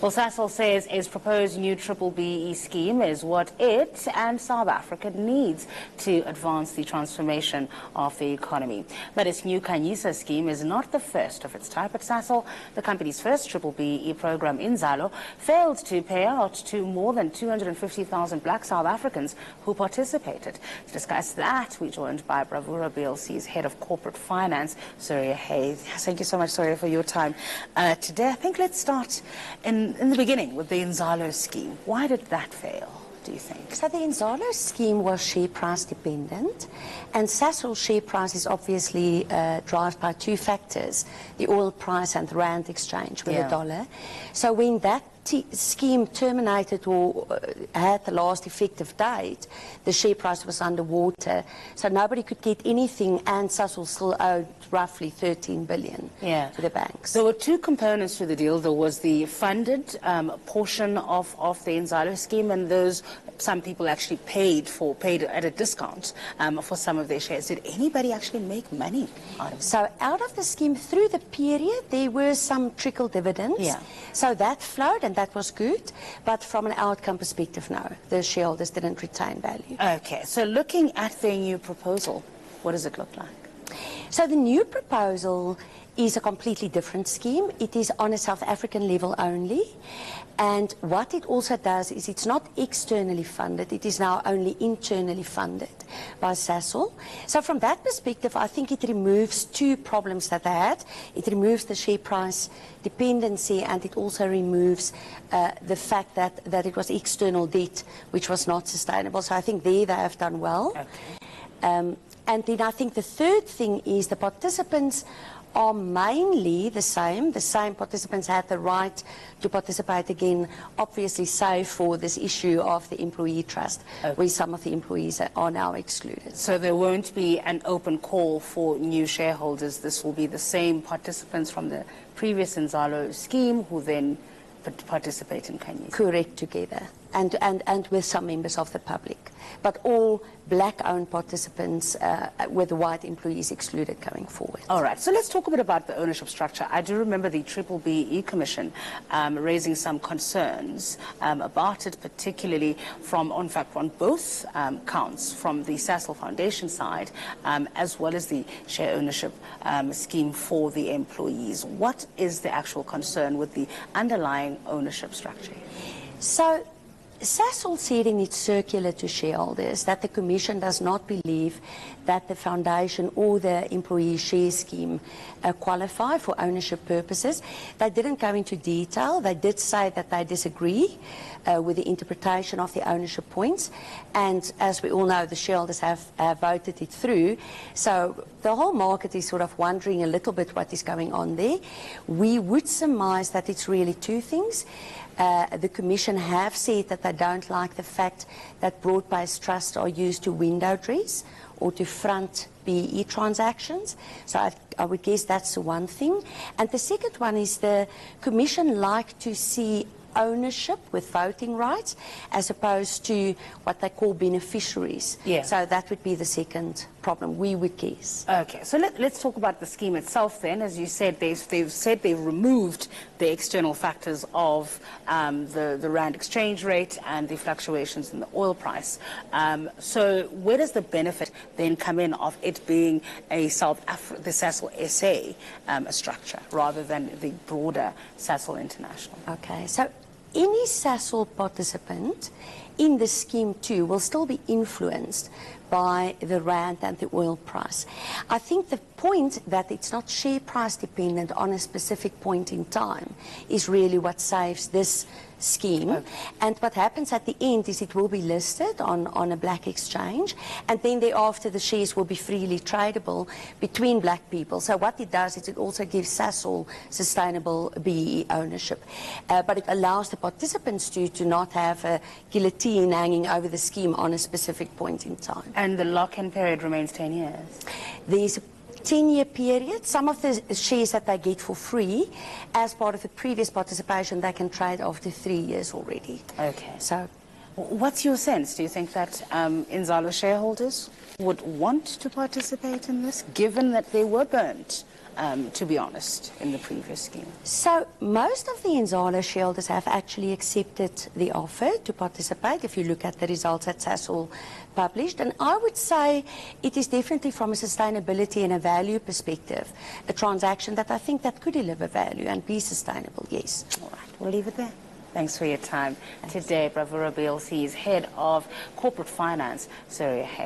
Well, Sasol says its proposed new triple BE scheme is what it and South Africa needs to advance the transformation of the economy. But its new Khanyisa scheme is not the first of its type at Sasol. The company's first triple BE program, Inzalo, failed to pay out to more than 250,000 black South Africans who participated. To discuss that, we're joined by Bravura BLC's head of corporate finance, Soria Hay. Thank you so much, Soria, for your time today. I think let's start in the beginning with the Inzalo scheme. Why did that fail, do you think? So the Inzalo scheme was share price dependent, and Sasol's share price is obviously driven by two factors, the oil price and the rand exchange with the dollar. So when that scheme terminated or had the last effective date, the share price was underwater, so nobody could get anything, and Sasol still owed roughly 13 billion to the banks. There were two components to the deal. There was the funded portion of the Inzalo scheme, and those some people actually paid at a discount for some of their shares. Did anybody actually make money out of it? So out of the scheme, through the period, there were some trickle dividends. So that flowed, and that was good. But from an outcome perspective, no, the shareholders didn't retain value. Okay, so looking at their new proposal, what does it look like? So the new proposal is a completely different scheme. It is on a South African level only. And what it also does is it's not externally funded. It is now only internally funded by Sasol. So from that perspective, I think it removes two problems that they had. It removes the share price dependency, and it also removes the fact that it was external debt, which was not sustainable. So I think there they have done well. Okay. And then I think the third thing is the participants are mainly the same. The same participants had the right to participate again, obviously save for this issue of the employee trust, where some of the employees are now excluded. So there won't be an open call for new shareholders. This will be the same participants from the previous Inzalo scheme who then participate in Khanyisa. Correct, together. And with some members of the public. But all black-owned participants with white employees excluded going forward. All right, so let's talk a bit about the ownership structure. I do remember the Triple BE Commission raising some concerns about it, particularly in fact, on both counts, from the Sasol Foundation side, as well as the share ownership scheme for the employees. What is the actual concern with the underlying ownership structure? So Sasol said in its circular to shareholders that the Commission does not believe that the foundation or the employee share scheme qualify for ownership purposes. They didn't go into detail. They did say that they disagree with the interpretation of the ownership points, and as we all know, the shareholders have voted it through. So the whole market is sort of wondering a little bit what is going on there. We would surmise that it's really two things. The Commission have said that they don't like the fact that broad-based trusts are used to window dress or to front BE transactions. So I would guess that's the one thing. And the second one is the Commission like to see ownership with voting rights as opposed to what they call beneficiaries. So that would be the second problem, we would guess. Okay, so let's talk about the scheme itself then. As you said, they've said they've removed the external factors of the rand exchange rate and the fluctuations in the oil price. So where does the benefit then come in of it being the Sasol SA structure rather than the broader Sasol International? Okay, so any Sasol participant in the scheme too will still be influenced by the rand and the oil price. I think the point that it's not share price dependent on a specific point in time is really what saves this scheme. And what happens at the end is it will be listed on a black exchange, and then thereafter the shares will be freely tradable between black people. So what it does is it also gives Sasol sustainable BE ownership. But it allows the participants to not have a guillotine hanging over the scheme on a specific point in time. And the lock-in period remains 10 years? There's a 10-year period. Some of the shares that they get for free, as part of the previous participation, they can trade after 3 years already. Okay. So What's your sense? Do you think that Inzalo shareholders would want to participate in this, given that they were burnt, to be honest, in the previous scheme? So most of the Inzalo shareholders have actually accepted the offer to participate, if you look at the results that Sasol published. And I would say it is definitely, from a sustainability and a value perspective, a transaction that I think that could deliver value and be sustainable, yes. All right, we'll leave it there. Thanks for your time today. Bravura BLC's Head of Corporate Finance, Soria Hay.